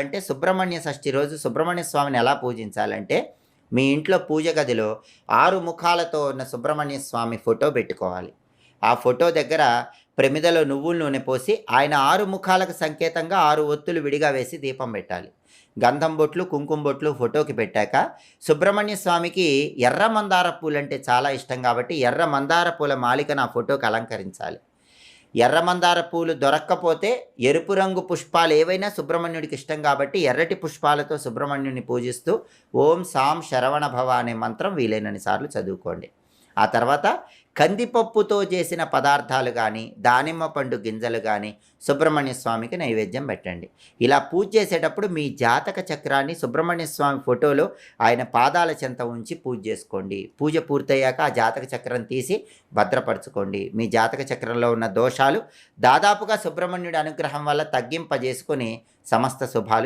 అంటే సుబ్రహ్మణ్య షష్ఠి రోజు సుబ్రహ్మణ్య స్వామిని ఎలా పూజించాలంటే, మీ ఇంట్లో పూజ గదిలో 6 ముఖాలతో ఉన్న సుబ్రహ్మణ్య స్వామి ఫోటో పెట్టుకోవాలి. ఆ ఫోటో దగ్గర ప్రమిదలో నువ్వుల నూనె పోసి, ఆయన 6 ముఖాలకు సంకేతంగా 6 ఒత్తులు విడిగా వేసి దీపం పెట్టాలి. గంధం బొట్లు, కుంకుమ బొట్లు ఫోటోకి పెట్టాక, సుబ్రహ్మణ్య స్వామికి ఎర్ర మందార పూలంటే చాలా ఇష్టం కాబట్టి, ఎర్ర మందార పూల మాలికను ఆ ఫోటోకి అలంకరించాలి. ఎర్ర మందార పూలు దొరక్కపోతే ఎరుపు రంగు పుష్పాలు ఏవైనా సుబ్రహ్మణ్యుడికి ఇష్టం కాబట్టి ఎర్రటి పుష్పాలతో సుబ్రహ్మణ్యుని పూజిస్తూ ఓం సాం శరవణ భవ అనే మంత్రం వీలైనన్ని సార్లు చదువుకోండి. ఆ తర్వాత కందిపప్పుతో చేసిన పదార్థాలు కానీ, దానిమ్మ పండు గింజలు కానీ సుబ్రహ్మణ్య స్వామికి నైవేద్యం పెట్టండి. ఇలా పూజ చేసేటప్పుడు మీ జాతక చక్రాన్ని సుబ్రహ్మణ్య స్వామి ఫోటోలో ఆయన పాదాల చెంత ఉంచి పూజ చేసుకోండి. పూజ పూర్తయ్యాక ఆ జాతక చక్రం తీసి భద్రపరచుకోండి. మీ జాతక చక్రంలో ఉన్న దోషాలు దాదాపుగా సుబ్రహ్మణ్యుడి అనుగ్రహం వల్ల తగ్గింపజేసుకొని సమస్త శుభాలు